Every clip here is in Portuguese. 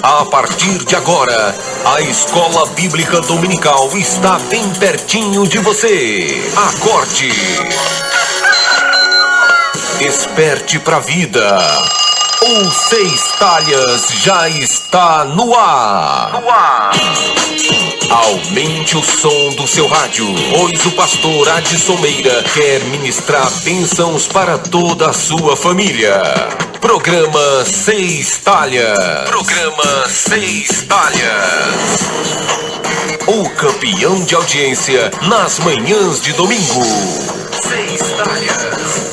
A partir de agora, a Escola Bíblica Dominical está bem pertinho de você. Acorde. Desperte pra vida. O Seis Talhas já está no ar. Aumente o som do seu rádio, pois o pastor Adson Meira quer ministrar bênçãos para toda a sua família. Programa Seis Talhas. O campeão de audiência nas manhãs de domingo. Seis Talhas.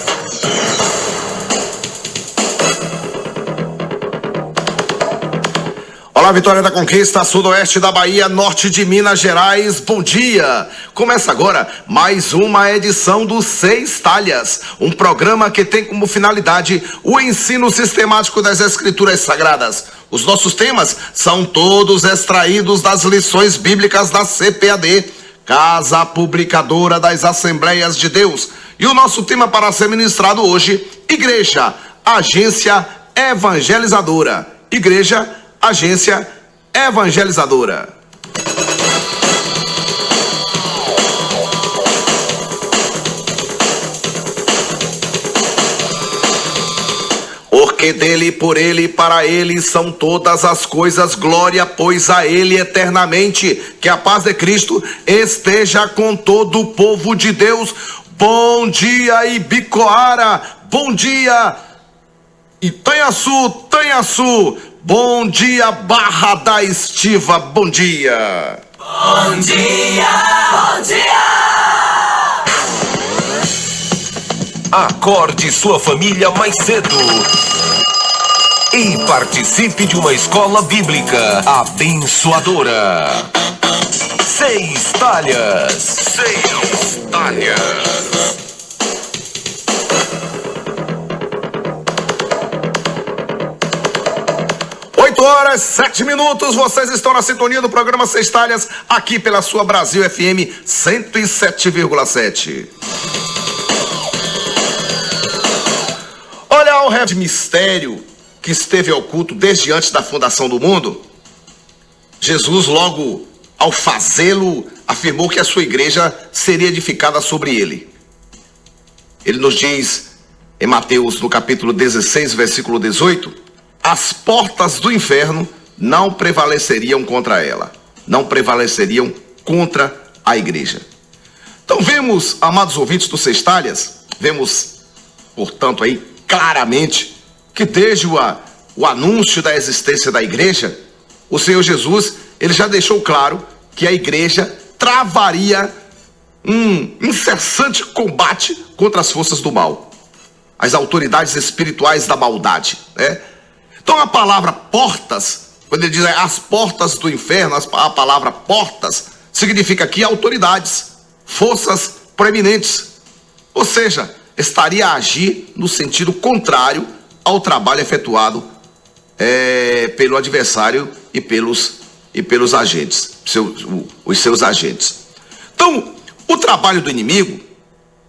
Olá, Vitória da Conquista, sudoeste da Bahia, norte de Minas Gerais, bom dia! Começa agora mais uma edição do Seis Talhas, um programa que tem como finalidade o ensino sistemático das Escrituras Sagradas. Os nossos temas são todos extraídos das lições bíblicas da CPAD, Casa Publicadora das Assembleias de Deus. E o nosso tema para ser ministrado hoje, Igreja, Agência Evangelizadora. Igreja, Agência Evangelizadora. Porque dele, por ele, para ele são todas as coisas, glória, pois a ele eternamente. Que a paz de Cristo esteja com todo o povo de Deus. Bom dia, Ibicoara. Bom dia, Itanhaçu. Bom dia, Barra da Estiva, bom dia! Bom dia! Acorde sua família mais cedo e participe de uma escola bíblica abençoadora. Seis Talhas. 8h07, vocês estão na sintonia do programa Seis Talhas, aqui pela sua Brasil FM 107,7. Olha o rei de mistério que esteve oculto desde antes da fundação do mundo. Jesus, logo ao fazê-lo, afirmou que a sua igreja seria edificada sobre ele. Ele nos diz em Mateus, no capítulo 16, versículo 18, as portas do inferno não prevaleceriam contra ela, não prevaleceriam contra a igreja. Então vemos, amados ouvintes do Seis Talhas, vemos, portanto, aí claramente que desde o anúncio da existência da igreja, o Senhor Jesus, ele já deixou claro que a igreja travaria um incessante combate contra as forças do mal, as autoridades espirituais da maldade, né? Então a palavra portas, quando ele diz as portas do inferno, a palavra portas significa aqui autoridades, forças proeminentes. Ou seja, estaria a agir no sentido contrário ao trabalho efetuado pelo adversário e pelos agentes, os seus agentes. Então, o trabalho do inimigo,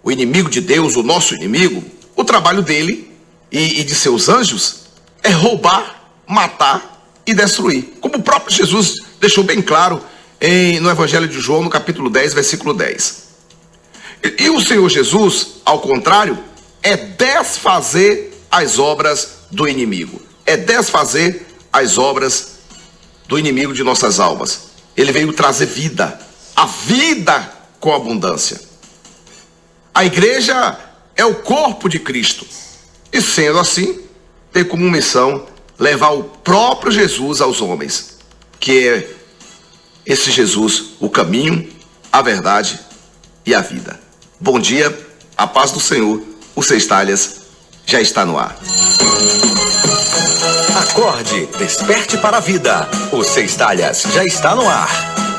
o inimigo de Deus, o nosso inimigo, o trabalho dele e de seus anjos é roubar, matar e destruir. Como o próprio Jesus deixou bem claro no Evangelho de João, no capítulo 10, versículo 10. E o Senhor Jesus, ao contrário, é desfazer as obras do inimigo. É desfazer as obras do inimigo de nossas almas. Ele veio trazer vida, a vida com abundância. A igreja é o corpo de Cristo. E sendo assim, tem como missão levar o próprio Jesus aos homens, que é esse Jesus, o caminho, a verdade e a vida. Bom dia, a paz do Senhor, o Seis Talhas já está no ar. Acorde, desperte para a vida. O Seis Talhas já está no ar.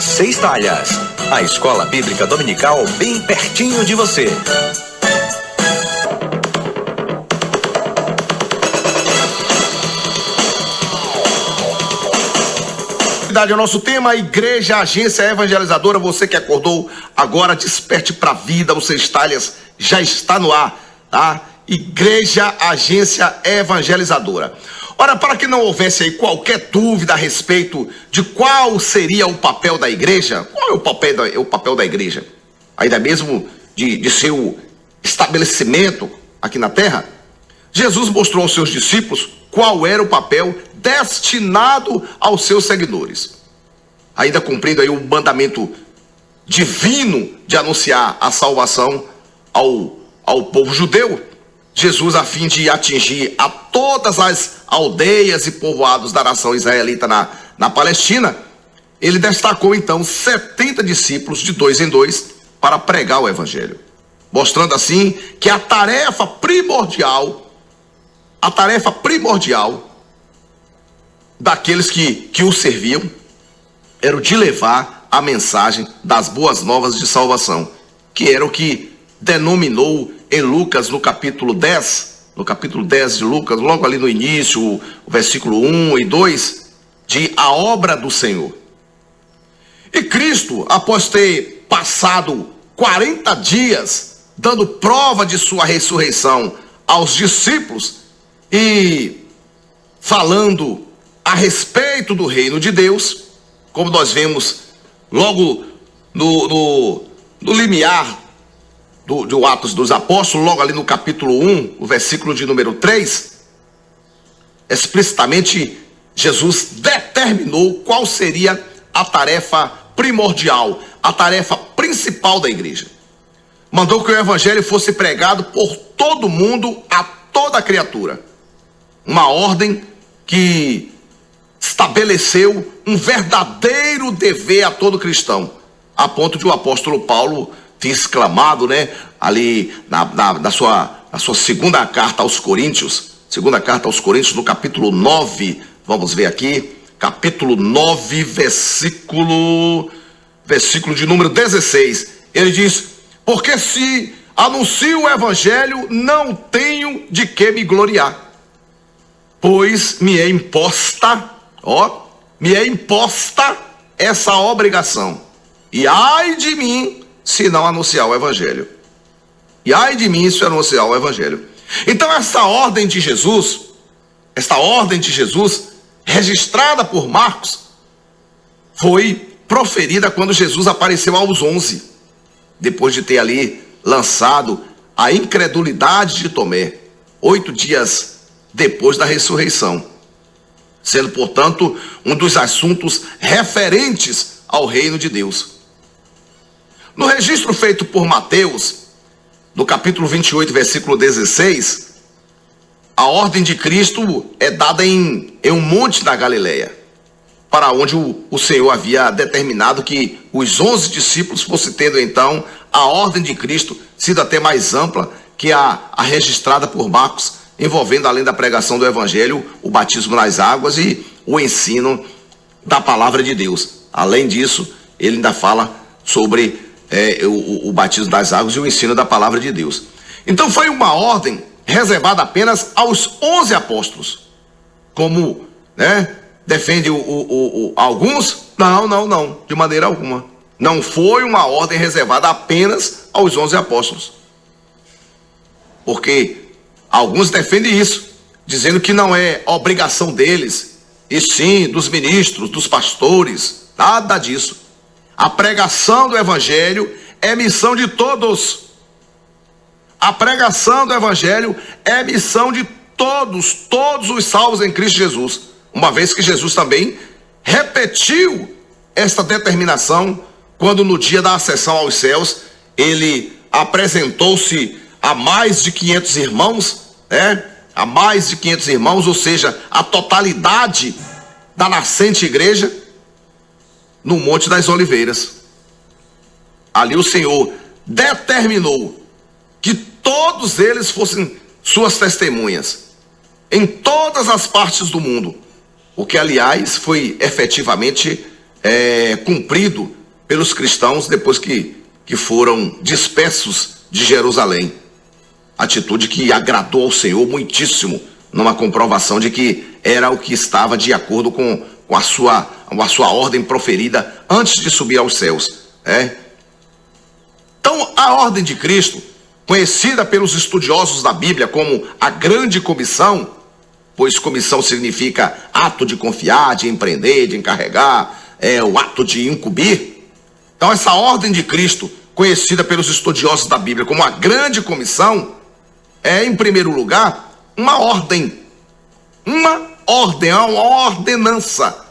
Seis Talhas, a escola bíblica dominical bem pertinho de você. É o nosso tema, Igreja, Agência Evangelizadora. Você que acordou agora, desperte para a vida. O Seis Talhas já está no ar, tá? Igreja, Agência Evangelizadora. Ora, para que não houvesse aí qualquer dúvida a respeito de qual seria o papel da igreja, qual é o papel da igreja? Ainda mesmo de seu estabelecimento aqui na terra, Jesus mostrou aos seus discípulos qual era o papel destinado aos seus seguidores. Ainda cumprindo aí o mandamento divino de anunciar a salvação ao povo judeu, Jesus, a fim de atingir a todas as aldeias e povoados da nação israelita na Palestina, ele destacou então 70 discípulos de 2 em 2 para pregar o evangelho, mostrando assim que a tarefa primordial daqueles que o serviam era o de levar a mensagem das boas novas de salvação, que era o que denominou em Lucas, no capítulo 10 de Lucas, logo ali no início, o versículo 1 e 2, de a obra do Senhor. E Cristo, após ter passado 40 dias dando prova de sua ressurreição aos discípulos e falando a respeito do reino de Deus, como nós vemos logo no limiar do Atos dos Apóstolos, logo ali no capítulo 1, o versículo de número 3, explicitamente Jesus determinou qual seria a tarefa primordial, a tarefa principal da igreja. Mandou que o evangelho fosse pregado por todo mundo, a toda criatura. Uma ordem que estabeleceu um verdadeiro dever a todo cristão, a ponto de o apóstolo Paulo ter exclamado, né, ali na sua segunda carta aos Coríntios, no capítulo 9, vamos ver aqui, capítulo 9, versículo de número 16, ele diz: porque se anuncio o evangelho, não tenho de que me gloriar, pois me é imposta essa obrigação, e ai de mim se não anunciar o evangelho. Então essa ordem de Jesus, registrada por Marcos, foi proferida quando Jesus apareceu aos 11, depois de ter ali lançado a incredulidade de Tomé, 8 dias depois da ressurreição, sendo, portanto, um dos assuntos referentes ao reino de Deus. No registro feito por Mateus, no capítulo 28, versículo 16, a ordem de Cristo é dada em um monte da Galileia, para onde o Senhor havia determinado que os 11 discípulos fossem tendo então a ordem de Cristo, sido até mais ampla que a registrada por Marcos, envolvendo, além da pregação do evangelho, o batismo nas águas e o ensino da palavra de Deus. Além disso, ele ainda fala sobre o batismo das águas e o ensino da palavra de Deus. Então foi uma ordem reservada apenas aos 11 apóstolos, como, né, defende alguns. Não, de maneira alguma. Não foi uma ordem reservada apenas aos 11 apóstolos, porque alguns defendem isso, dizendo que não é obrigação deles, e sim dos ministros, dos pastores, nada disso. A pregação do evangelho é missão de todos. A pregação do evangelho é missão de todos os salvos em Cristo Jesus, uma vez que Jesus também repetiu esta determinação quando no dia da ascensão aos céus ele apresentou-se a mais de 500 irmãos, a mais de 500 irmãos, ou seja, a totalidade da nascente igreja, no Monte das Oliveiras. Ali o Senhor determinou que todos eles fossem suas testemunhas em todas as partes do mundo, o que aliás foi efetivamente cumprido pelos cristãos depois que foram dispersos de Jerusalém. Atitude que agradou ao Senhor muitíssimo, numa comprovação de que era o que estava de acordo com a sua ordem proferida antes de subir aos céus. Então, a ordem de Cristo, conhecida pelos estudiosos da Bíblia como a Grande Comissão, pois comissão significa ato de confiar, de empreender, de encarregar, o ato de incumbir. Então essa ordem de Cristo, conhecida pelos estudiosos da Bíblia como a grande comissão, é em primeiro lugar uma ordem, uma ordenança.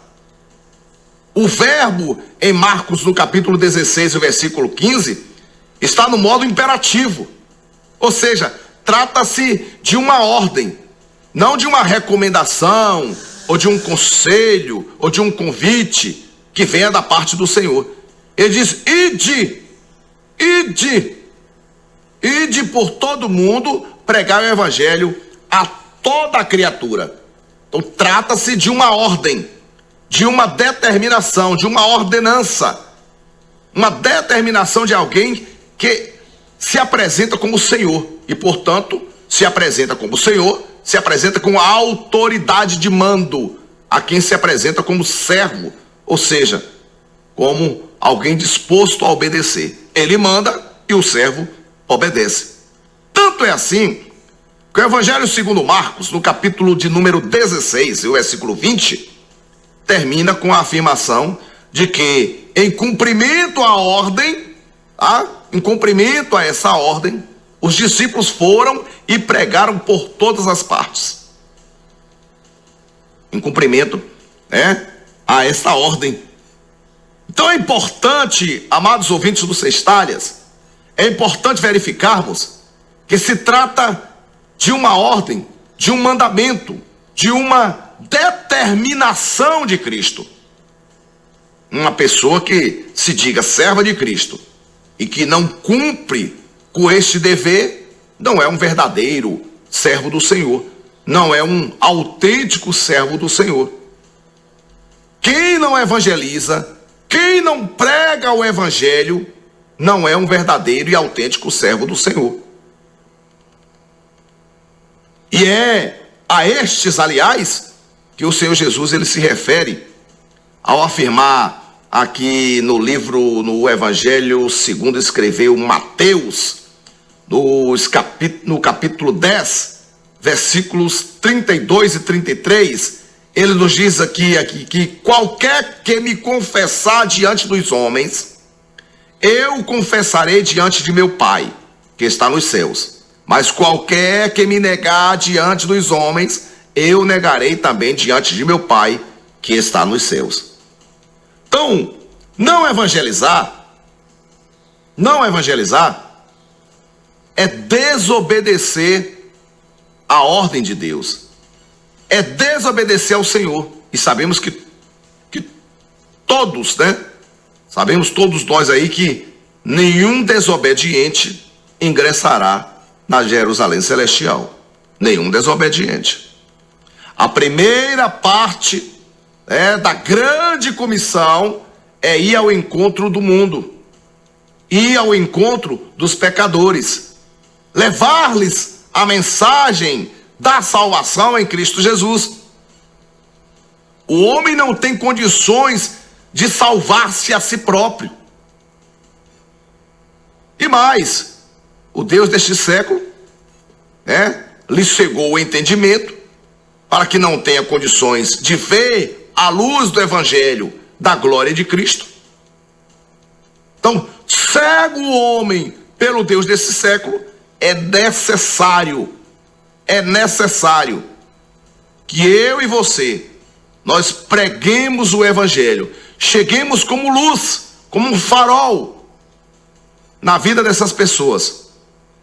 O verbo em Marcos no capítulo 16, o versículo 15, está no modo imperativo, ou seja, trata-se de uma ordem, não de uma recomendação, ou de um conselho, ou de um convite que venha da parte do Senhor. Ele diz: ide por todo mundo pregar o evangelho a toda a criatura. Então trata-se de uma ordem, de uma determinação, de uma ordenança, uma determinação de alguém que se apresenta como Senhor e, portanto, se apresenta como Senhor, se apresenta com a autoridade de mando, a quem se apresenta como servo, ou seja, como alguém disposto a obedecer. Ele manda e o servo obedece. Tanto é assim que o Evangelho segundo Marcos, no capítulo de número 16, o versículo 20, termina com a afirmação de que, em cumprimento à ordem, em cumprimento a essa ordem, os discípulos foram e pregaram por todas as partes. Em cumprimento, a essa ordem. Então é importante, amados ouvintes do Sextalhas, é importante verificarmos que se trata de uma ordem, de um mandamento, de uma determinação de Cristo. Uma pessoa que se diga serva de Cristo e que não cumpre com este dever, não é um verdadeiro servo do Senhor, não é um autêntico servo do Senhor. Quem não evangeliza, quem não prega o evangelho, não é um verdadeiro e autêntico servo do Senhor. E é a estes, aliás, que o Senhor Jesus ele se refere ao afirmar aqui no livro, no Evangelho segundo escreveu Mateus, no capítulo 10, versículos 32 e 33, ele nos diz aqui que qualquer que me confessar diante dos homens, eu confessarei diante de meu Pai, que está nos céus. Mas qualquer que me negar diante dos homens, eu negarei também diante de meu Pai, que está nos céus. Então, não evangelizar é desobedecer a ordem de Deus, é desobedecer ao Senhor. E sabemos que todos, sabemos todos nós aí que nenhum desobediente ingressará na Jerusalém Celestial. Nenhum desobediente. A primeira parte da grande comissão é ir ao encontro do mundo, ir ao encontro dos pecadores, levar-lhes a mensagem da salvação em Cristo Jesus. O homem não tem condições de salvar-se a si próprio. E mais, o Deus deste século, lhe cegou o entendimento para que não tenha condições de ver a luz do Evangelho da glória de Cristo. Então, cego o homem pelo Deus desse século, é necessário que eu e você, nós preguemos o Evangelho, cheguemos como luz, como um farol na vida dessas pessoas,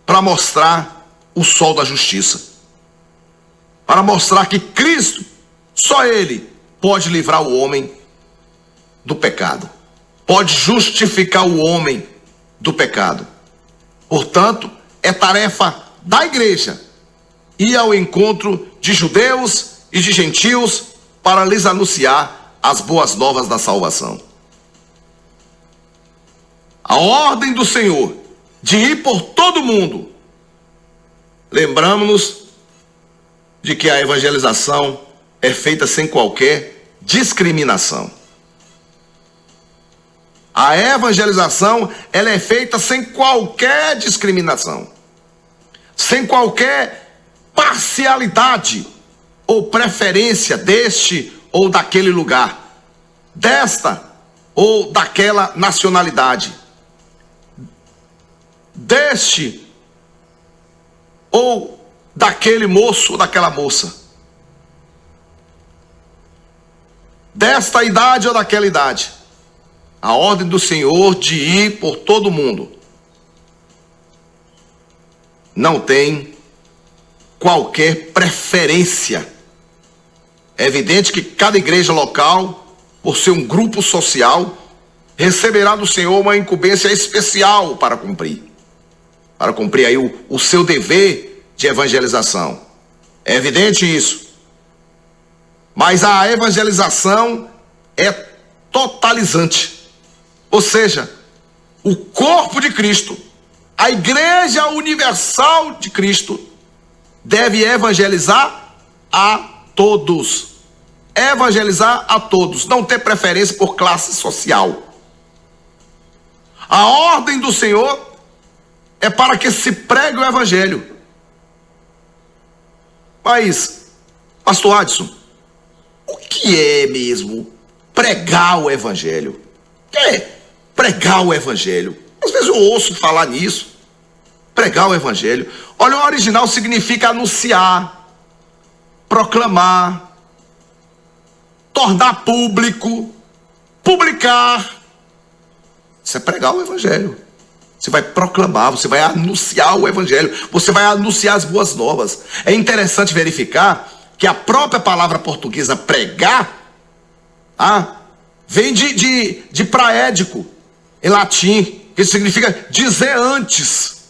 para mostrar o sol da justiça, para mostrar que Cristo, só Ele pode livrar o homem do pecado, pode justificar o homem do pecado. Portanto, é tarefa da igreja ir ao encontro de judeus e de gentios para lhes anunciar as boas novas da salvação. A ordem do Senhor de ir por todo mundo. Lembramos-nos de que a evangelização é feita sem qualquer discriminação. A evangelização, ela é feita sem qualquer discriminação, sem qualquer parcialidade, ou preferência deste ou daquele lugar, desta ou daquela nacionalidade, deste ou daquele moço ou daquela moça, desta idade ou daquela idade. A ordem do Senhor de ir por todo o mundo não tem qualquer preferência. É evidente que cada igreja local, por ser um grupo social, receberá do Senhor uma incumbência especial para cumprir aí o seu dever de evangelização. É evidente isso. Mas a evangelização é totalizante. Ou seja, o corpo de Cristo, a Igreja Universal de Cristo, deve evangelizar a todos. Evangelizar a todos, não ter preferência por classe social. A ordem do Senhor é para que se pregue o evangelho. Mas, pastor Adson, o que é mesmo pregar o evangelho? O que é pregar o evangelho? Às vezes eu ouço falar nisso. Pregar o evangelho. Olha, o original significa anunciar, proclamar, tornar público, publicar. Isso é pregar o evangelho. Você vai proclamar, você vai anunciar o evangelho, você vai anunciar as boas novas. É interessante verificar que a própria palavra portuguesa pregar vem de praédico, em latim, que significa dizer antes,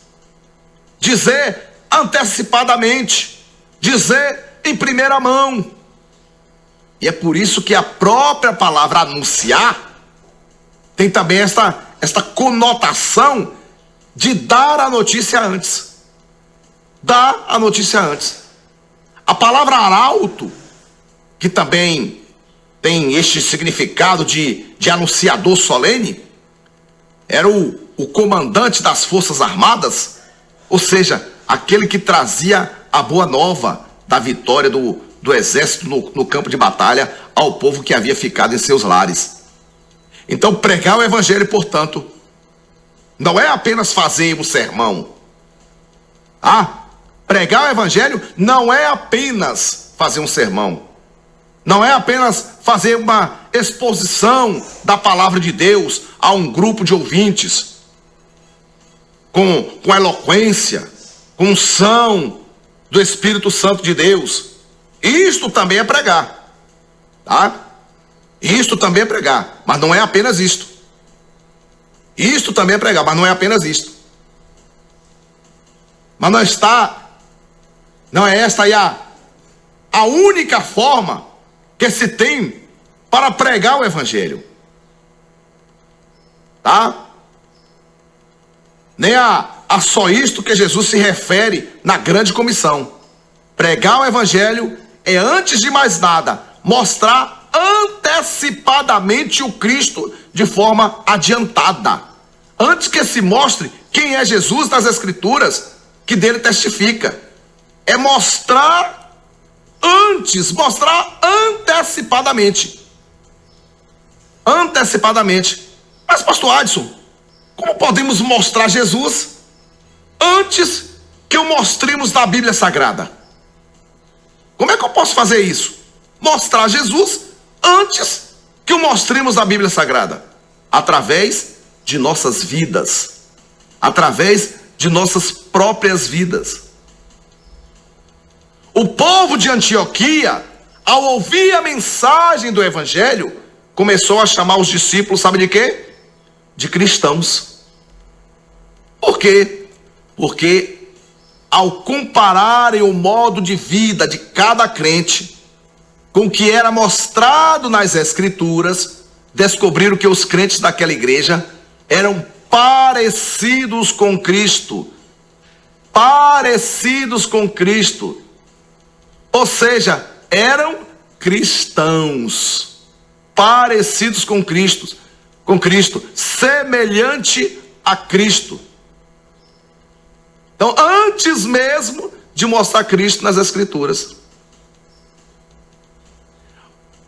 dizer antecipadamente, dizer em primeira mão. E é por isso que a própria palavra anunciar tem também esta conotação de dar a notícia antes. Dar a notícia antes. A palavra arauto, que também tem este significado de anunciador solene, era o comandante das forças armadas, ou seja, aquele que trazia a boa nova da vitória do exército no campo de batalha ao povo que havia ficado em seus lares. Então, pregar o evangelho, portanto, não é apenas fazer um sermão. Pregar o evangelho não é apenas fazer um sermão. Não é apenas fazer uma exposição da palavra de Deus a um grupo de ouvintes, com eloquência, com unção do Espírito Santo de Deus. Isto também é pregar, tá? Isto também é pregar, mas não é apenas isto. Isto também é pregar, mas não é apenas isto. Mas não é esta aí a única forma que se tem para pregar o evangelho, tá? Nem a só isto que Jesus se refere na grande comissão. Pregar o evangelho é, antes de mais nada, mostrar antecipadamente o Cristo de forma adiantada, antes que se mostre quem é Jesus nas Escrituras, que dele testifica. É mostrar antes, mostrar antecipadamente. Antecipadamente. Mas, pastor Adson, como podemos mostrar Jesus antes que o mostremos na Bíblia Sagrada? Como é que eu posso fazer isso? Mostrar Jesus antes que o mostremos na Bíblia Sagrada. Através de nossas vidas. Através de nossas próprias vidas. O povo de Antioquia, ao ouvir a mensagem do Evangelho, começou a chamar os discípulos, sabe de quê? De cristãos. Por quê? Porque ao compararem o modo de vida de cada crente com o que era mostrado nas Escrituras, descobriram que os crentes daquela igreja eram parecidos com Cristo. Parecidos com Cristo. Ou seja, eram cristãos. Parecidos com Cristo. Semelhante a Cristo. Então, antes mesmo de mostrar Cristo nas Escrituras.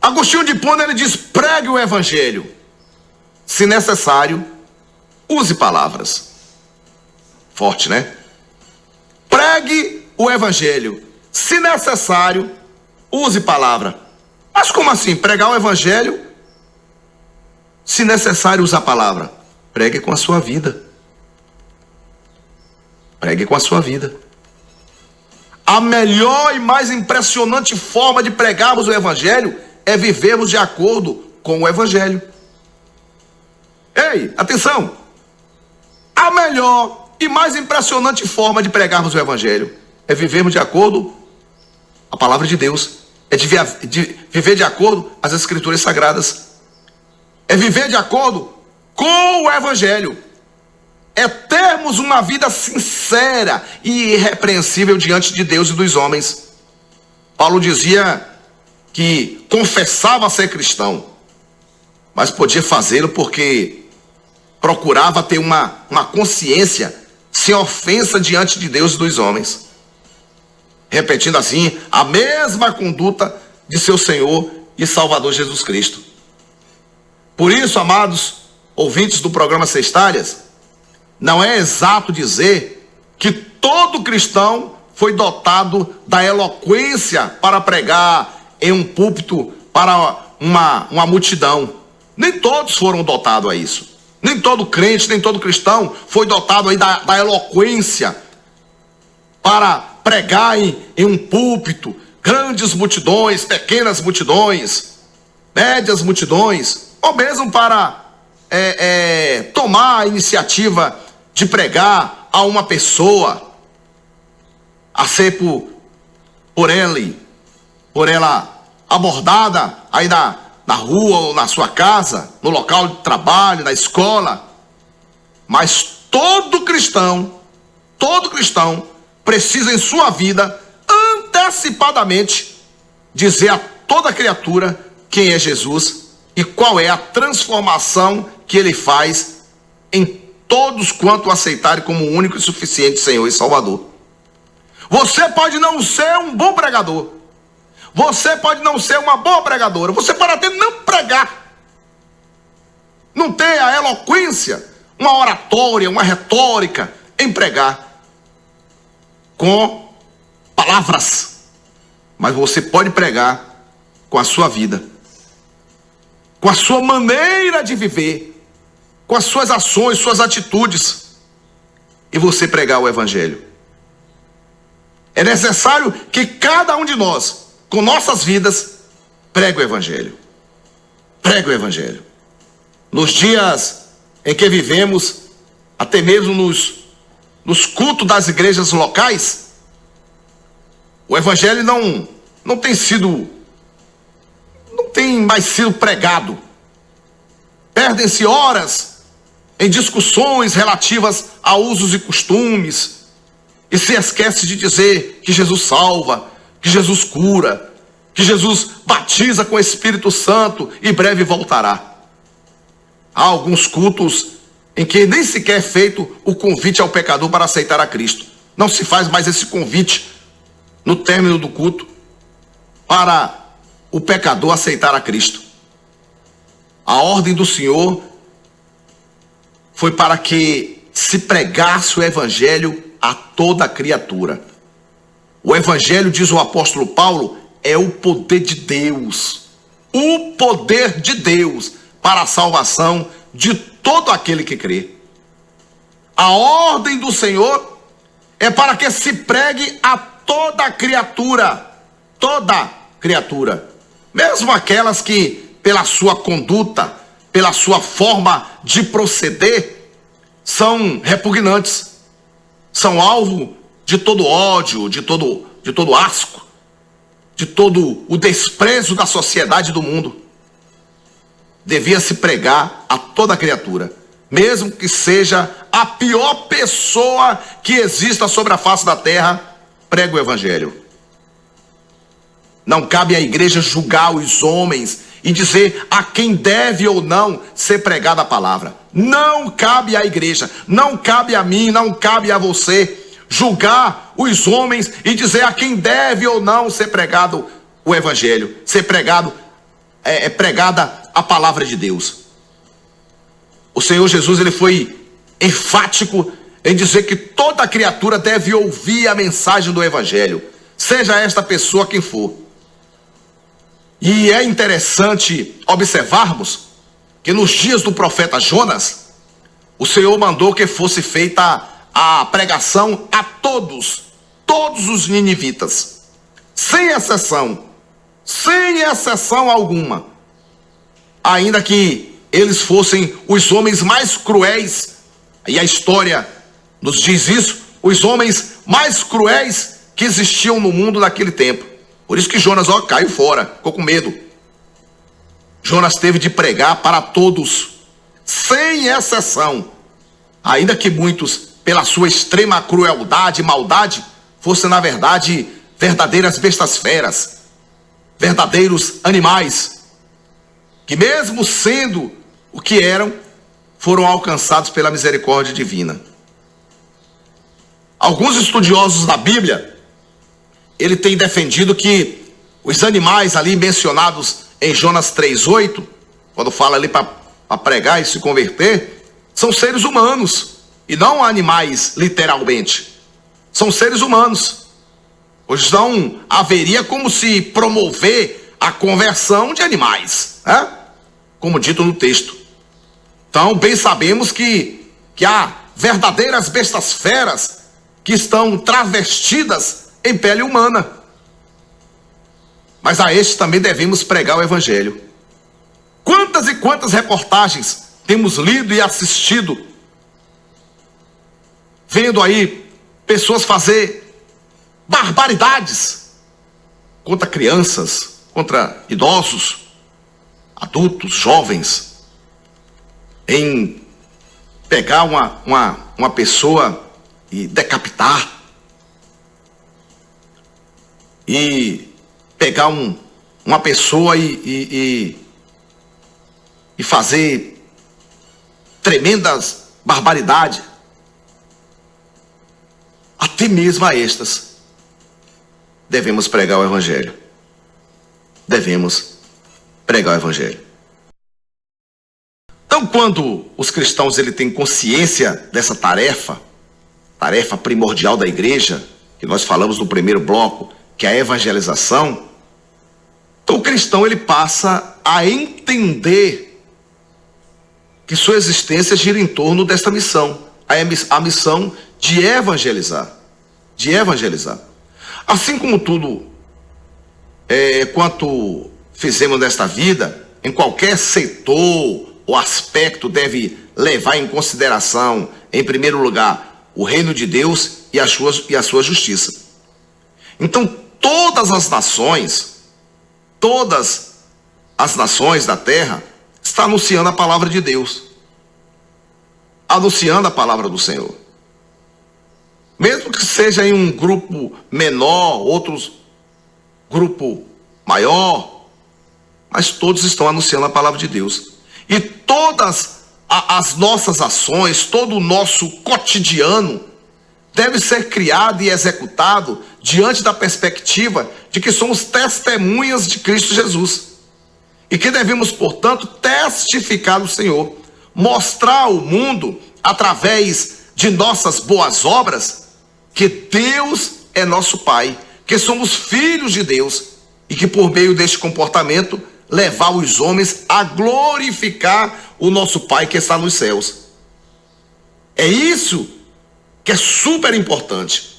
Agostinho de Hipona, ele diz: pregue o evangelho. Se necessário, use palavras. Forte, né? Pregue o evangelho. Se necessário, use palavra. Mas como assim? Pregar o evangelho? Se necessário, usar a palavra. Pregue com a sua vida. Pregue com a sua vida. A melhor e mais impressionante forma de pregarmos o evangelho é vivermos de acordo com o evangelho. Ei, atenção! A melhor e mais impressionante forma de pregarmos o evangelho é vivermos de acordo com a palavra de Deus. É de viver de acordo com as escrituras sagradas. É viver de acordo com o evangelho. É termos uma vida sincera e irrepreensível diante de Deus e dos homens. Paulo dizia que confessava ser cristão, mas podia fazê-lo porque procurava ter uma consciência sem ofensa diante de Deus e dos homens, repetindo assim a mesma conduta de seu Senhor e Salvador Jesus Cristo. Por isso, amados ouvintes do programa Sextárias, não é exato dizer que todo cristão foi dotado da eloquência para pregar em um púlpito para uma multidão. Nem todos foram dotados a isso. Nem todo crente, nem todo cristão foi dotado aí da eloquência para pregar em um púlpito, grandes multidões, pequenas multidões, médias multidões, ou mesmo para tomar a iniciativa de pregar a uma pessoa, a ser por ela abordada aí na rua ou na sua casa, no local de trabalho, na escola. Mas todo cristão precisa em sua vida antecipadamente dizer a toda criatura quem é Jesus e qual é a transformação que ele faz em todos quanto o aceitarem como o único e suficiente Senhor e Salvador. Você pode não ser um bom pregador. Você pode não ser uma boa pregadora. Você pode até não pregar. Não ter a eloquência, uma oratória, uma retórica em pregar com palavras. Mas você pode pregar com a sua vida, com a sua maneira de viver, com as suas ações, suas atitudes, e você pregar o evangelho. É necessário que cada um de nós, com nossas vidas, pregue o evangelho. Pregue o evangelho. Nos dias em que vivemos, até mesmo nos cultos das igrejas locais, o evangelho não tem mais sido pregado. Perdem-se horas em discussões relativas a usos e costumes, e se esquece de dizer que Jesus salva, que Jesus cura, que Jesus batiza com o Espírito Santo e breve voltará. Há alguns cultos em que nem sequer é feito o convite ao pecador para aceitar a Cristo. Não se faz mais esse convite no término do culto para o pecador aceitar a Cristo. A ordem do Senhor foi para que se pregasse o evangelho a toda criatura. O evangelho, diz o apóstolo Paulo, é o poder de Deus. O poder de Deus para a salvação de todo aquele que crê. A ordem do Senhor é para que se pregue a toda criatura. Toda criatura. Mesmo aquelas que, pela sua conduta, pela sua forma de proceder, são repugnantes, são alvo de todo ódio, de todo asco, de todo o desprezo da sociedade e do mundo. Devia se pregar a toda criatura, mesmo que seja a pior pessoa que exista sobre a face da terra, pregue o evangelho. Não cabe à igreja julgar os homens e dizer a quem deve ou não ser pregada a palavra. Não cabe à igreja, não cabe a mim, não cabe a você julgar os homens e dizer a quem deve ou não ser pregado o evangelho, ser pregado pregada a palavra de Deus. O Senhor Jesus, ele foi enfático em dizer que toda criatura deve ouvir a mensagem do evangelho, seja esta pessoa quem for. E é interessante observarmos que nos dias do profeta Jonas, o Senhor mandou que fosse feita a pregação a todos os ninivitas, sem exceção alguma, ainda que eles fossem os homens mais cruéis, e a história nos diz isso, os homens mais cruéis que existiam no mundo naquele tempo. Por isso que Jonas caiu fora, ficou com medo. Jonas teve de pregar para todos, sem exceção, ainda que muitos, pela sua extrema crueldade e maldade, fossem na verdade verdadeiras bestas feras, verdadeiros animais, que mesmo sendo o que eram, foram alcançados pela misericórdia divina. Alguns estudiosos da Bíblia, ele tem defendido que os animais ali mencionados em Jonas 3:8, quando fala ali para pregar e se converter, são seres humanos e não animais literalmente, são seres humanos. Pois não haveria como se promover a conversão de animais, né? Como dito no texto. Então bem sabemos que há verdadeiras bestas feras que estão travestidas em pele humana. Mas a estes também devemos pregar o evangelho. Quantas e quantas reportagens temos lido e assistido, vendo aí pessoas fazer barbaridades contra crianças, contra idosos, adultos, jovens, em pegar uma pessoa e decapitar, e pegar uma pessoa e fazer tremendas barbaridades, até mesmo a estas devemos pregar o evangelho. Devemos pregar o evangelho. Então, quando os cristãos têm consciência dessa tarefa primordial da igreja, que nós falamos no primeiro bloco, que é a evangelização, então o cristão ele passa a entender que sua existência gira em torno desta missão, a missão de evangelizar. Assim como tudo quanto fizemos nesta vida, em qualquer setor ou aspecto deve levar em consideração, em primeiro lugar, o reino de Deus e a sua justiça. Então, todas as nações da terra estão anunciando a palavra de Deus, anunciando a palavra do Senhor. Mesmo que seja em um grupo menor, outros grupo maior, mas todos estão anunciando a palavra de Deus. E todas as nossas ações, todo o nosso cotidiano deve ser criado e executado diante da perspectiva de que somos testemunhas de Cristo Jesus. E que devemos, portanto, testificar o Senhor, mostrar ao mundo, através de nossas boas obras, que Deus é nosso Pai, que somos filhos de Deus e que por meio deste comportamento levar os homens a glorificar o nosso Pai que está nos céus. É isso que é super importante.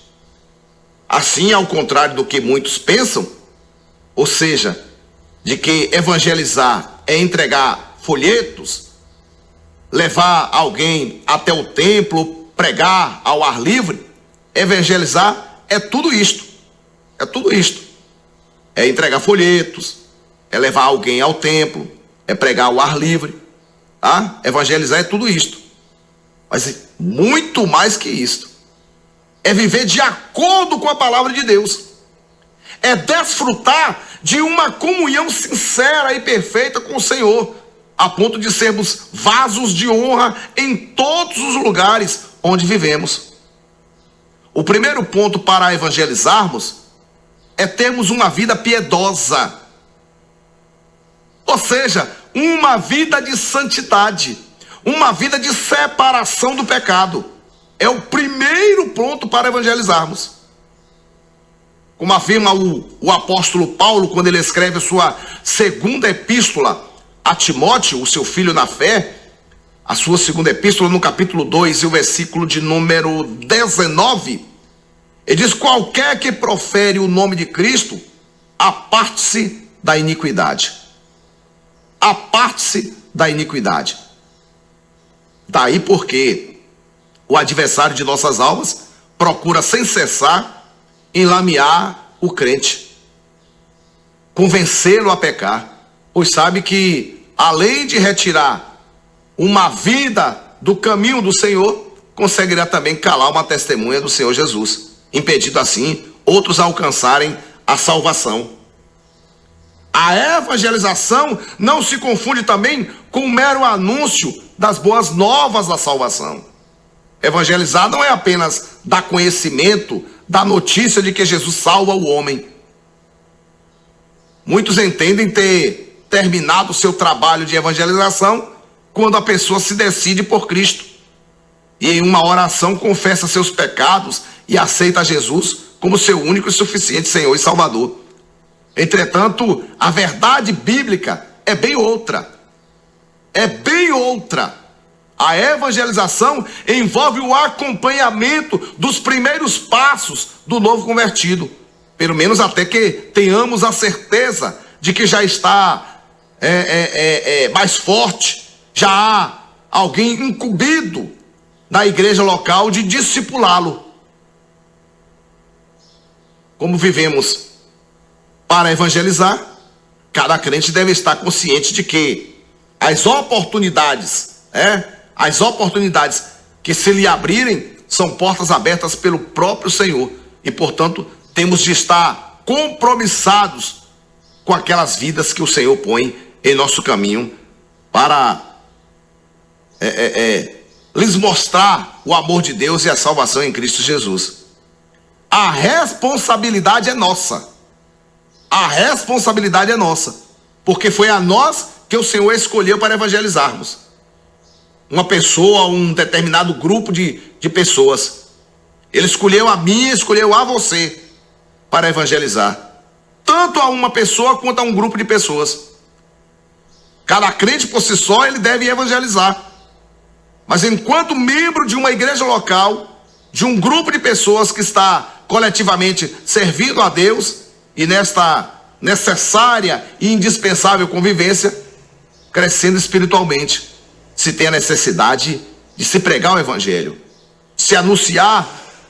Assim, ao contrário do que muitos pensam, ou seja, de que evangelizar é entregar folhetos, levar alguém até o templo, pregar ao ar livre, evangelizar é tudo isto. É tudo isto. É entregar folhetos, é levar alguém ao templo, é pregar ao ar livre, tá? Evangelizar é tudo isto. Mas é muito mais que isto. É viver de acordo com a palavra de Deus. É desfrutar de uma comunhão sincera e perfeita com o Senhor, a ponto de sermos vasos de honra em todos os lugares onde vivemos. O primeiro ponto para evangelizarmos é termos uma vida piedosa. Ou seja, uma vida de santidade, uma vida de separação do pecado. É o primeiro ponto para evangelizarmos. Como afirma o apóstolo Paulo, quando ele escreve a sua segunda epístola a Timóteo, o seu filho na fé, a sua segunda epístola, no capítulo 2 e o versículo de número 19, ele diz: qualquer que profere o nome de Cristo, aparte-se da iniquidade. Aparte-se da iniquidade. Daí porque o adversário de nossas almas procura sem cessar enlamear o crente, convencê-lo a pecar, pois sabe que, além de retirar uma vida do caminho do Senhor, conseguirá também calar uma testemunha do Senhor Jesus, impedindo assim outros a alcançarem a salvação. A evangelização não se confunde também com o mero anúncio das boas novas da salvação. Evangelizar não é apenas dar conhecimento da notícia de que Jesus salva o homem. Muitos entendem ter terminado o seu trabalho de evangelização quando a pessoa se decide por Cristo e em uma oração confessa seus pecados e aceita Jesus como seu único e suficiente Senhor e Salvador. Entretanto, a verdade bíblica é bem outra. É bem outra. A evangelização envolve o acompanhamento dos primeiros passos do novo convertido, pelo menos até que tenhamos a certeza de que já está mais forte, já há alguém incumbido na igreja local de discipulá-lo. Como vivemos para evangelizar, cada crente deve estar consciente de que as oportunidades que se lhe abrirem são portas abertas pelo próprio Senhor e, portanto, temos de estar compromissados com aquelas vidas que o Senhor põe em nosso caminho para lhes mostrar o amor de Deus e a salvação em Cristo Jesus. A responsabilidade é nossa. A responsabilidade é nossa, porque foi a nós que o Senhor escolheu para evangelizarmos. Uma pessoa, um determinado grupo de pessoas. Ele escolheu a mim, escolheu a você para evangelizar. Tanto a uma pessoa quanto a um grupo de pessoas. Cada crente por si só, ele deve evangelizar. Mas enquanto membro de uma igreja local, de um grupo de pessoas que está coletivamente servindo a Deus, e nesta necessária e indispensável convivência, crescendo espiritualmente, se tem a necessidade de se pregar o evangelho, se anunciar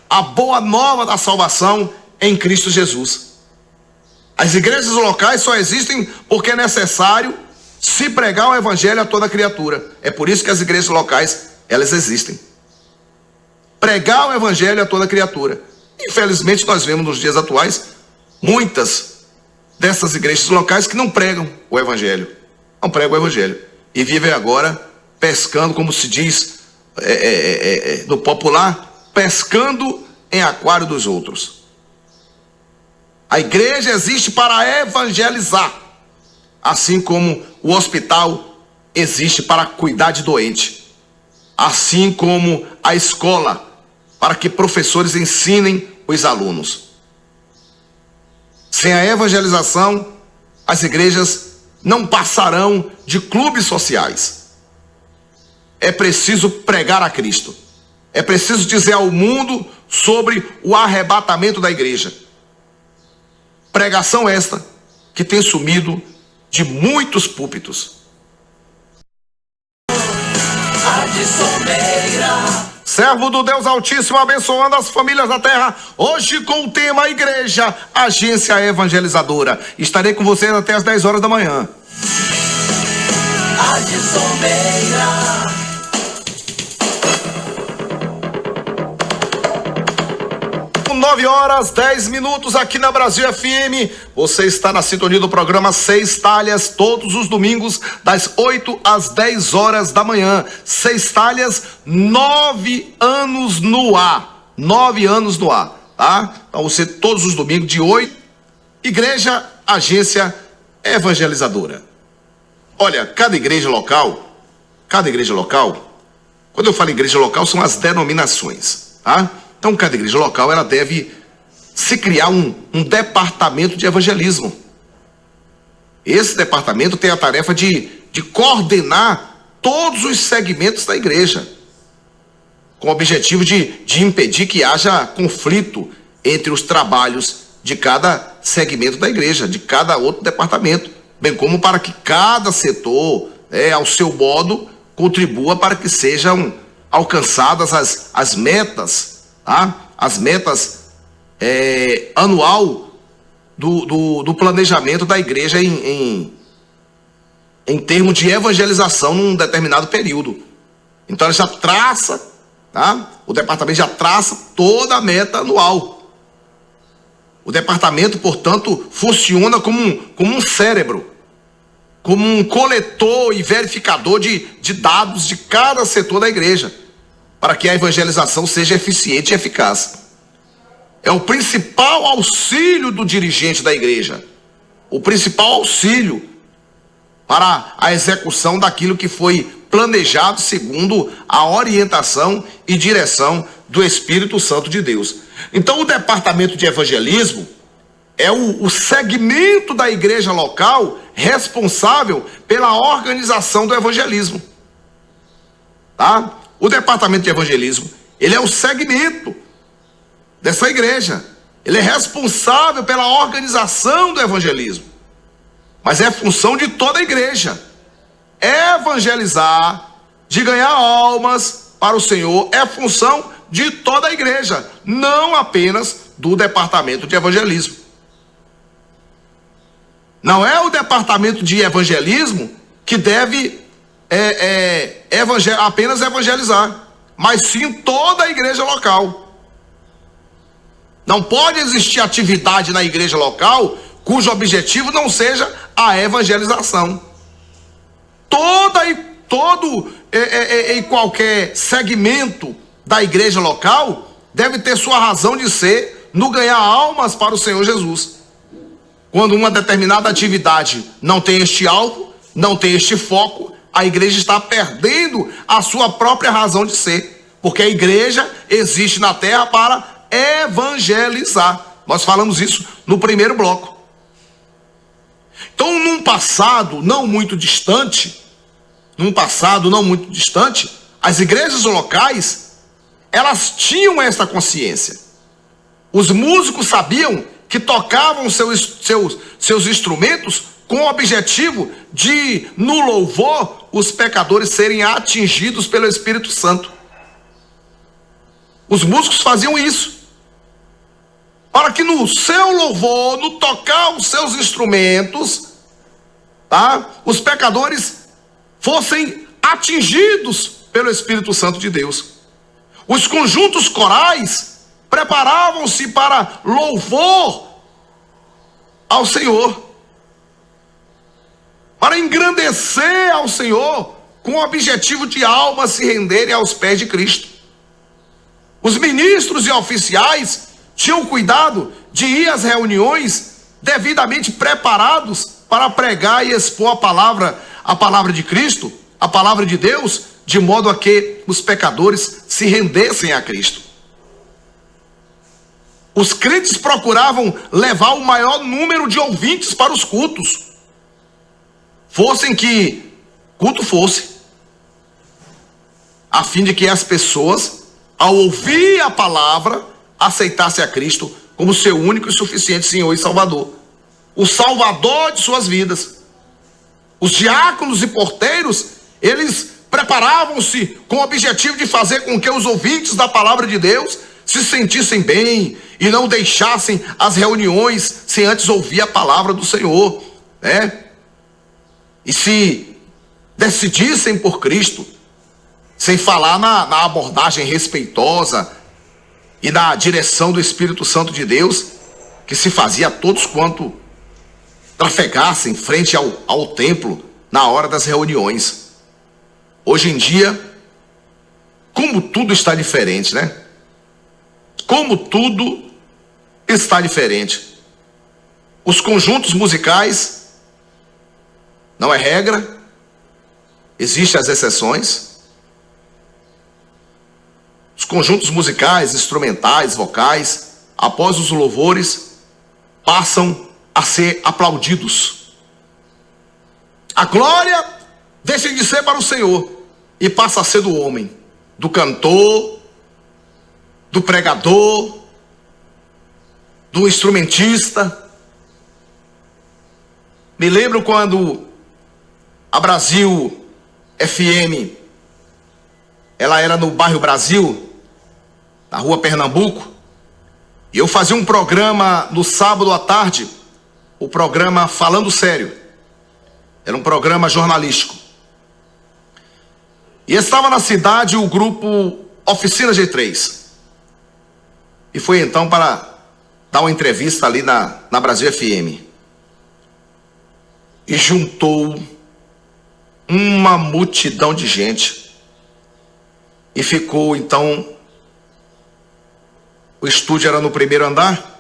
a boa nova da salvação em Cristo Jesus. As igrejas locais só existem porque é necessário se pregar o evangelho a toda criatura. É por isso que as igrejas locais, elas existem. Pregar o evangelho a toda criatura. Infelizmente nós vemos nos dias atuais muitas dessas igrejas locais que não pregam o evangelho. Não pregam o evangelho. E vivem agora pescando, como se diz no popular, pescando em aquário dos outros. A igreja existe para evangelizar, assim como o hospital existe para cuidar de doente, assim como a escola para que professores ensinem os alunos. Sem a evangelização, as igrejas não passarão de clubes sociais. É preciso pregar a Cristo. É preciso dizer ao mundo sobre o arrebatamento da igreja. Pregação esta que tem sumido de muitos púlpitos. Servo do Deus Altíssimo, abençoando as famílias da terra, hoje com o tema Igreja, Agência Evangelizadora. Estarei com vocês até as 10 horas da manhã. 9h10 aqui na Brasil FM. Você está na sintonia do programa Seis Talhas, todos os domingos, das 8 às 10 horas da manhã. Seis Talhas, 9 anos no ar. 9 anos no ar, tá? Então você, todos os domingos, de 8, Igreja, Agência Evangelizadora. Olha, cada igreja local, quando eu falo igreja local, são as denominações, tá? Então, cada igreja local, ela deve se criar um departamento de evangelismo. Esse departamento tem a tarefa de coordenar todos os segmentos da igreja, com o objetivo de impedir que haja conflito entre os trabalhos de cada segmento da igreja, de cada outro departamento, bem como para que cada setor, ao seu modo, contribua para que sejam alcançadas as metas, tá? As metas anual do planejamento da igreja em termos de evangelização num determinado período. Então ela já traça, tá? O departamento já traça toda a meta anual. O departamento, portanto, funciona como um cérebro, como um coletor e verificador de dados de cada setor da igreja, para que a evangelização seja eficiente e eficaz. É o principal auxílio do dirigente da igreja, o principal auxílio para a execução daquilo que foi planejado segundo a orientação e direção do Espírito Santo de Deus. Então, o departamento de evangelismo é o segmento da igreja local responsável pela organização do evangelismo, tá? O departamento de evangelismo, ele é o segmento dessa igreja. Ele é responsável pela organização do evangelismo, mas é função de toda a igreja evangelizar, de ganhar almas para o Senhor. É função de toda a igreja, não apenas do departamento de evangelismo. Não é o departamento de evangelismo que deve apenas evangelizar, mas sim toda a igreja local. Não pode existir atividade na igreja local cujo objetivo não seja a evangelização. Todo e qualquer segmento da igreja local deve ter sua razão de ser no ganhar almas para o Senhor Jesus. Quando uma determinada atividade não tem este alvo, não tem este foco, a igreja está perdendo a sua própria razão de ser, porque a igreja existe na terra para evangelizar. Nós falamos isso no primeiro bloco. Então, num passado não muito distante, as igrejas locais, elas tinham essa consciência. Os músicos sabiam que tocavam seus instrumentos com o objetivo de, no louvor, os pecadores serem atingidos pelo Espírito Santo. Os músicos faziam isso, para que no seu louvor, no tocar os seus instrumentos, tá, os pecadores fossem atingidos pelo Espírito Santo de Deus. Os conjuntos corais preparavam-se para louvor ao Senhor, para engrandecer ao Senhor, com o objetivo de almas se renderem aos pés de Cristo. Os ministros e oficiais tinham cuidado de ir às reuniões devidamente preparados para pregar e expor a palavra de Cristo, a palavra de Deus, de modo a que os pecadores se rendessem a Cristo. Os crentes procuravam levar o maior número de ouvintes para os cultos, fossem que culto fosse, a fim de que as pessoas, ao ouvir a palavra, aceitassem a Cristo como seu único e suficiente Senhor e Salvador, o Salvador de suas vidas. Os diáconos e porteiros, eles preparavam-se com o objetivo de fazer com que os ouvintes da palavra de Deus se sentissem bem e não deixassem as reuniões sem antes ouvir a palavra do Senhor, né? E se decidissem por Cristo, sem falar na abordagem respeitosa e na direção do Espírito Santo de Deus, que se fazia a todos quanto trafegassem frente ao templo na hora das reuniões. Hoje em dia, como tudo está diferente, né? Como tudo está diferente. Os conjuntos musicais não é regra, Existem as exceções. Os conjuntos musicais, instrumentais, vocais, após os louvores, passam a ser aplaudidos. A glória deixa de ser para o Senhor e passa a ser do homem, do cantor, do pregador, do instrumentista. Me lembro quando a Brasil FM, ela era no bairro Brasil, na rua Pernambuco, e eu fazia um programa no sábado à tarde, o programa Falando Sério. Era um programa jornalístico. E estava na cidade o grupo Oficina G3. E foi então para dar uma entrevista ali na Brasil FM. E juntou uma multidão de gente. E ficou então, o estúdio era no primeiro andar,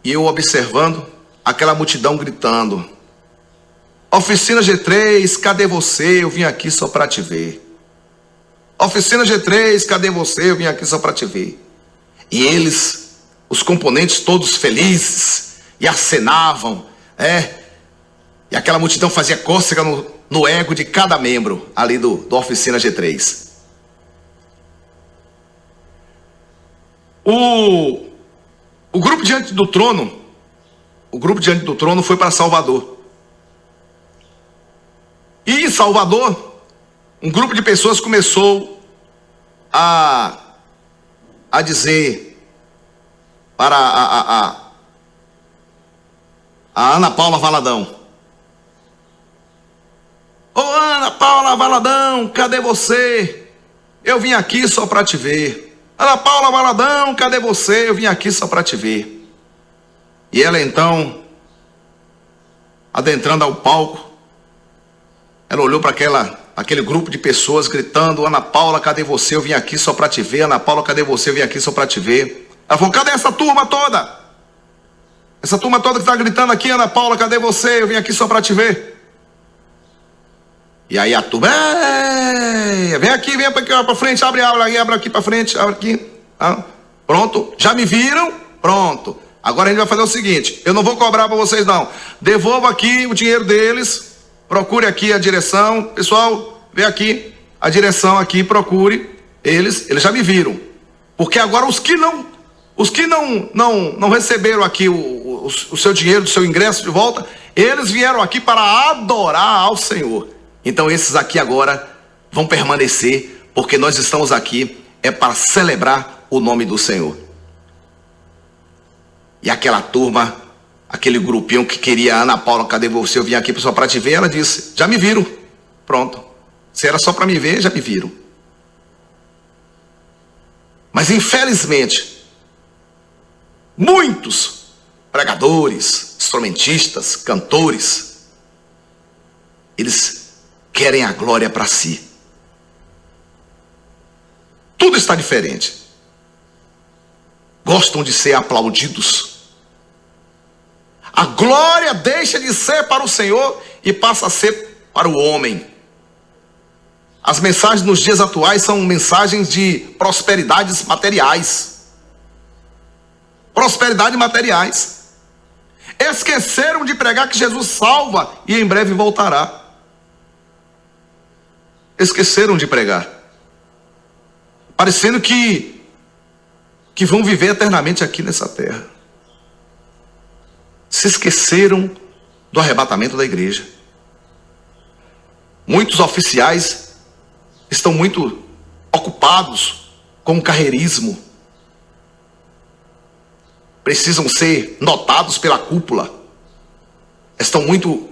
e eu observando aquela multidão gritando: Oficina G3, cadê você? Eu vim aqui só para te ver. Oficina G3, cadê você? Eu vim aqui só para te ver. E eles, os componentes todos felizes, e acenavam, e aquela multidão fazia cócega no ego de cada membro ali do Oficina G3. O grupo Diante do Trono, foi para Salvador. E em Salvador, um grupo de pessoas começou a dizer para a Ana Paula Valadão: Ô Ana Paula Valadão, cadê você? Eu vim aqui só para te ver. Ana Paula Valadão, cadê você? Eu vim aqui só para te ver. E ela então, adentrando ao palco, ela olhou para aquele grupo de pessoas gritando: Ana Paula, cadê você? Eu vim aqui só para te ver. Ana Paula, cadê você? Eu vim aqui só para te ver. Ela falou: cadê essa turma toda? Essa turma toda que está gritando aqui: Ana Paula, cadê você? Eu vim aqui só para te ver. E aí a turma: vem aqui, vem para frente, abre aqui para frente, abre aqui. Pronto, já me viram? Pronto. Agora a gente vai fazer o seguinte: eu não vou cobrar para vocês não. Devolva aqui o dinheiro deles. Procure aqui a direção. Pessoal, vem aqui a direção aqui, procure eles já me viram. Porque agora os que não receberam aqui o seu dinheiro, o seu ingresso de volta, eles vieram aqui para adorar ao Senhor. Então esses aqui agora vão permanecer, porque nós estamos aqui para celebrar o nome do Senhor. E aquela turma, aquele grupinho que queria: Ana Paula, cadê você? Eu vim aqui só para te ver. Ela disse: já me viram. Pronto. Se era só para me ver, já me viram. Mas infelizmente, muitos pregadores, instrumentistas, cantores, eles querem a glória para si. Tudo está diferente. Gostam de ser aplaudidos. A glória deixa de ser para o Senhor e passa a ser para o homem. As mensagens nos dias atuais são mensagens de prosperidades materiais. Prosperidade materiais. Esqueceram de pregar que Jesus salva e em breve voltará. Esqueceram de pregar. Parecendo que vão viver eternamente aqui nessa terra. Se esqueceram do arrebatamento da igreja. Muitos oficiais estão muito ocupados com o carreirismo. Precisam ser notados pela cúpula. Estão muito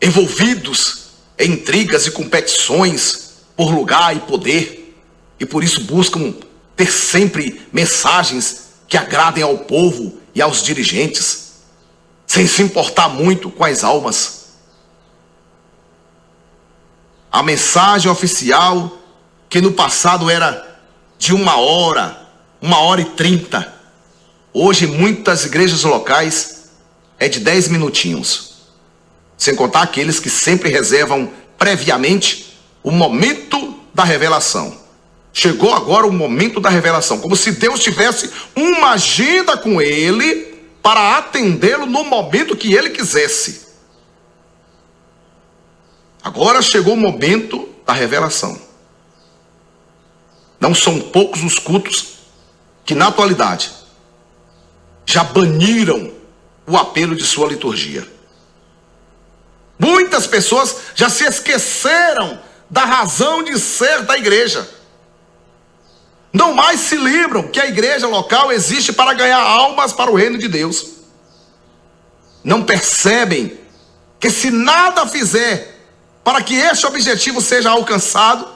envolvidos em intrigas e competições por lugar e poder. E por isso buscam ter sempre mensagens que agradem ao povo e aos dirigentes, sem se importar muito com as almas. A mensagem oficial, que no passado era de 1h30, hoje em muitas igrejas locais é de 10 minutinhos. Sem contar aqueles que sempre reservam previamente o momento da revelação. Chegou agora o momento da revelação, como se Deus tivesse uma agenda com ele para atendê-lo no momento que ele quisesse. Agora chegou o momento da revelação. Não são poucos os cultos que na atualidade já baniram o apelo de sua liturgia. Muitas pessoas já se esqueceram da razão de ser da igreja. Não mais se lembram que a igreja local existe para ganhar almas para o reino de Deus. Não percebem que se nada fizer para que este objetivo seja alcançado,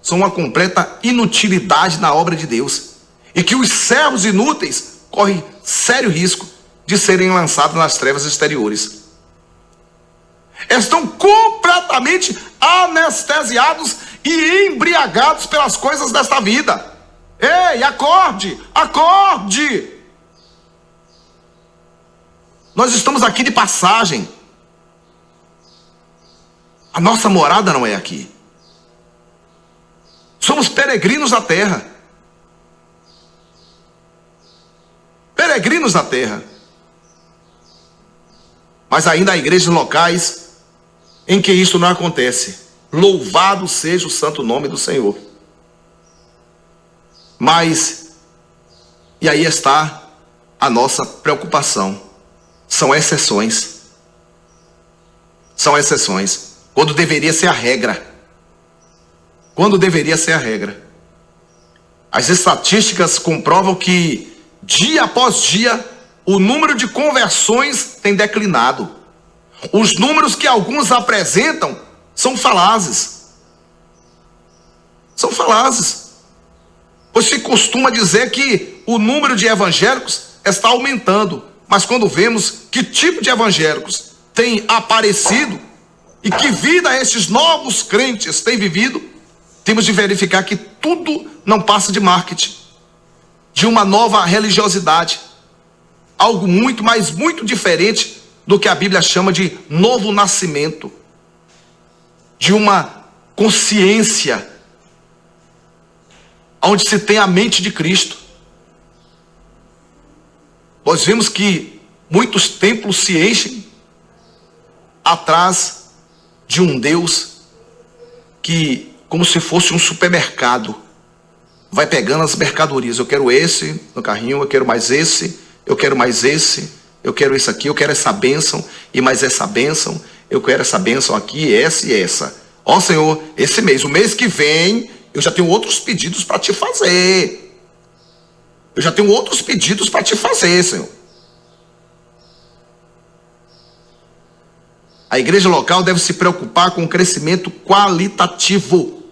são uma completa inutilidade na obra de Deus. E que os servos inúteis correm sério risco de serem lançados nas trevas exteriores. Estão completamente anestesiados e embriagados pelas coisas desta vida. Ei, acorde, acorde! Nós estamos aqui de passagem. A nossa morada não é aqui. Somos peregrinos da terra. Peregrinos da terra. Mas ainda há igrejas locais em que isso não acontece. Louvado seja o santo nome do Senhor. Mas, e aí está a nossa preocupação. São exceções. São exceções. Quando deveria ser a regra. Quando deveria ser a regra. As estatísticas comprovam que, dia após dia, o número de conversões tem declinado. Os números que alguns apresentam são falazes. São falazes. Pois se costuma dizer que o número de evangélicos está aumentando. Mas quando vemos que tipo de evangélicos tem aparecido e que vida esses novos crentes têm vivido, temos de verificar que tudo não passa de marketing, de uma nova religiosidade. Algo muito, mas muito diferente do que a Bíblia chama de novo nascimento. De uma consciência onde se tem a mente de Cristo. Nós vemos que muitos templos se enchem atrás de um Deus que, como se fosse um supermercado, vai pegando as mercadorias. Eu quero esse no carrinho, eu quero mais esse, eu quero mais esse, eu quero isso aqui, eu quero essa bênção e mais essa bênção, eu quero essa bênção aqui, essa e essa. Ó Senhor, esse mês, o mês que vem, eu já tenho outros pedidos para te fazer. Eu já tenho outros pedidos para te fazer, Senhor. A igreja local deve se preocupar com o crescimento qualitativo,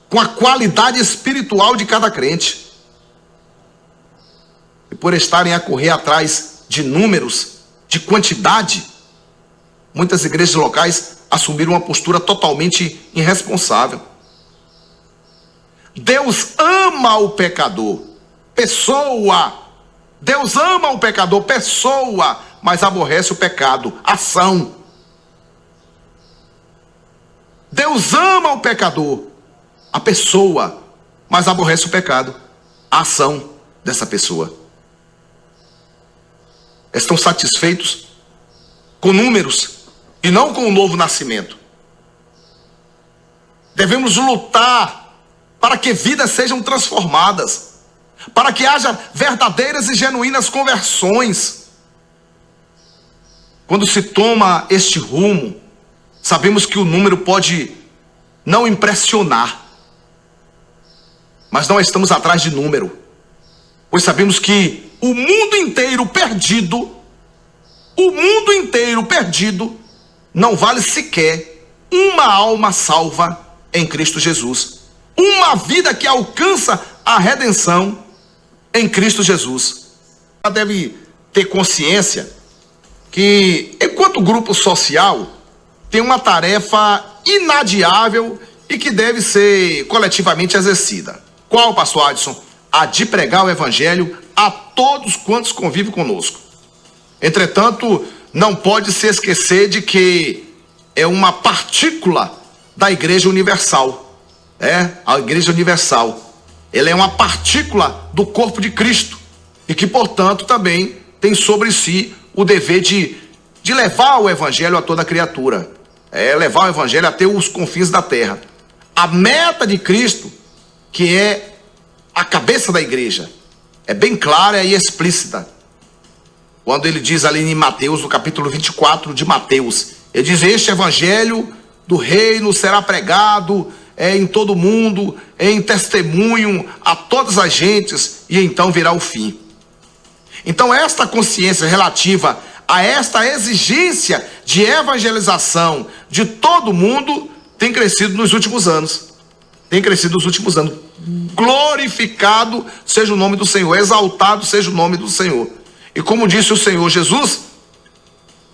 com a qualidade espiritual de cada crente. E por estarem a correr atrás de números, de quantidade, muitas igrejas locais assumiram uma postura totalmente irresponsável. Deus ama o pecador, pessoa. Deus ama o pecador, pessoa, mas aborrece o pecado, ação. Deus ama o pecador, a pessoa, mas aborrece o pecado, a ação dessa pessoa. Estão satisfeitos com números e não com o novo nascimento. Devemos lutar para que vidas sejam transformadas, para que haja verdadeiras e genuínas conversões. Quando se toma este rumo, sabemos que o número pode não impressionar, mas não estamos atrás de número, pois sabemos que o mundo inteiro perdido, não vale sequer uma alma salva em Cristo Jesus. Uma vida que alcança a redenção em Cristo Jesus. Ela deve ter consciência que, enquanto grupo social, tem uma tarefa inadiável e que deve ser coletivamente exercida. Qual, pastor Adson? A de pregar o evangelho a todos quantos convivem conosco. Entretanto, não pode se esquecer de que é uma partícula da Igreja Universal. A Igreja Universal. Ela é uma partícula do corpo de Cristo e que, portanto, também tem sobre si o dever de levar o Evangelho a toda criatura. Levar o Evangelho até os confins da terra. A meta de Cristo, que é a cabeça da igreja, é bem clara e explícita. Quando ele diz ali em Mateus, no capítulo 24 de Mateus, ele diz: este evangelho do reino será pregado em todo o mundo, em testemunho a todas as gentes, e então virá o fim. Então esta consciência relativa a esta exigência de evangelização de todo mundo tem crescido nos últimos anos. Glorificado seja o nome do Senhor, exaltado seja o nome do Senhor. E como disse o Senhor Jesus,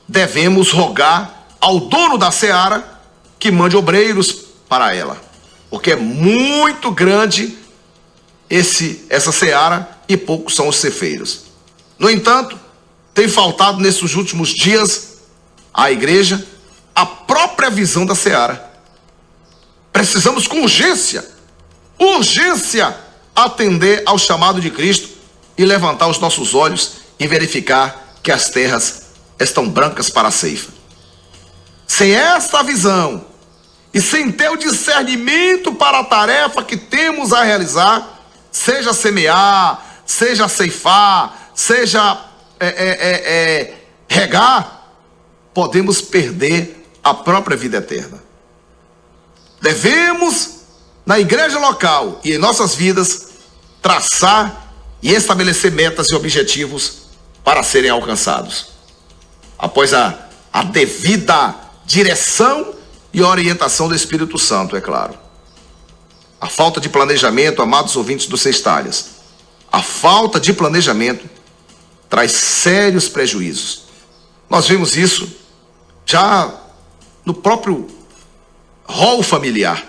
devemos rogar ao dono da seara que mande obreiros para ela, porque é muito grande essa seara e poucos são os ceifeiros. No entanto, tem faltado nesses últimos dias à igreja a própria visão da seara. Precisamos com urgência atender ao chamado de Cristo e levantar os nossos olhos e verificar que as terras estão brancas para a ceifa. Sem esta visão e sem ter o discernimento para a tarefa que temos a realizar, seja semear, seja ceifar, seja regar, podemos perder a própria vida eterna. Devemos, na igreja local e em nossas vidas, traçar e estabelecer metas e objetivos para serem alcançados, após a devida direção e orientação do Espírito Santo, é claro. A falta de planejamento, amados ouvintes do Seis Talhas, a falta de planejamento traz sérios prejuízos. Nós vemos isso já no próprio rol familiar.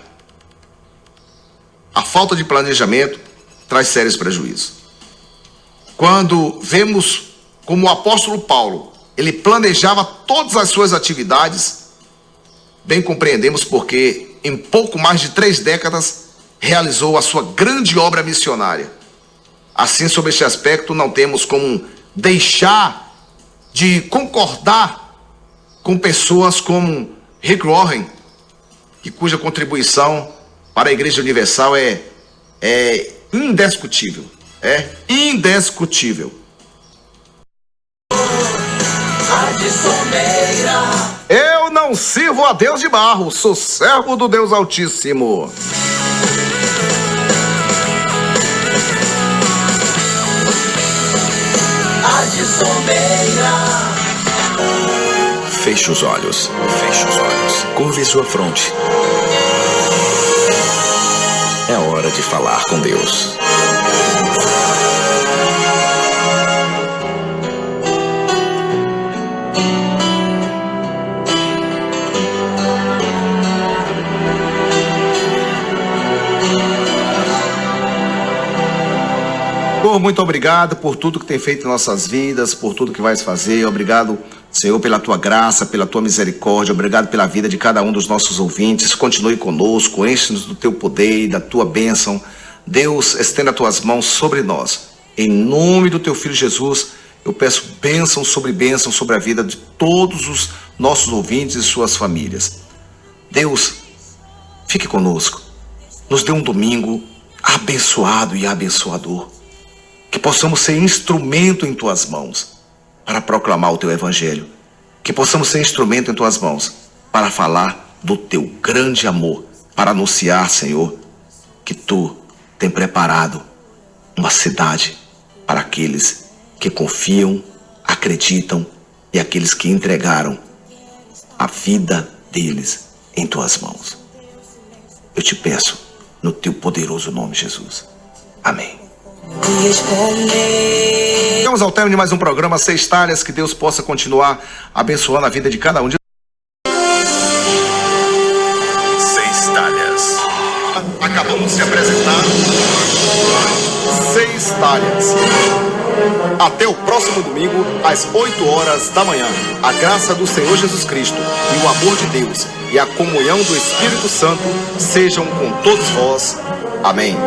A falta de planejamento traz sérios prejuízos. Quando vemos como o apóstolo Paulo, ele planejava todas as suas atividades, bem compreendemos porque em pouco mais de 3 décadas realizou a sua grande obra missionária. Assim, sobre este aspecto, não temos como deixar de concordar com pessoas como Rick Warren, cuja contribuição para a Igreja Universal é indiscutível. Eu não sirvo a Deus de barro, sou servo do Deus Altíssimo. Feche os olhos, curve sua fronte. É hora de falar com Deus. Senhor, muito obrigado por tudo que tem feito em nossas vidas, por tudo que vais fazer. Obrigado, Senhor, pela tua graça, pela tua misericórdia. Obrigado pela vida de cada um dos nossos ouvintes. Continue conosco, enche-nos do teu poder e da tua bênção. Deus, estenda as tuas mãos sobre nós. Em nome do teu Filho Jesus, eu peço bênção sobre a vida de todos os nossos ouvintes e suas famílias. Deus, fique conosco. Nos dê um domingo abençoado e abençoador. Que possamos ser instrumento em tuas mãos para proclamar o teu evangelho. Que possamos ser instrumento em tuas mãos para falar do teu grande amor, para anunciar, Senhor, que tu tem preparado uma cidade para aqueles que confiam, acreditam e aqueles que entregaram a vida deles em tuas mãos. Eu te peço no teu poderoso nome, Jesus. Amém. Chegamos ao término de mais um programa Seis Talhas. Que Deus possa continuar abençoando a vida de cada um de Seis Talhas. Acabamos de apresentar Seis Talhas. Até o próximo domingo, às 8 horas da manhã. A graça do Senhor Jesus Cristo e o amor de Deus e a comunhão do Espírito Santo sejam com todos vós. Amém.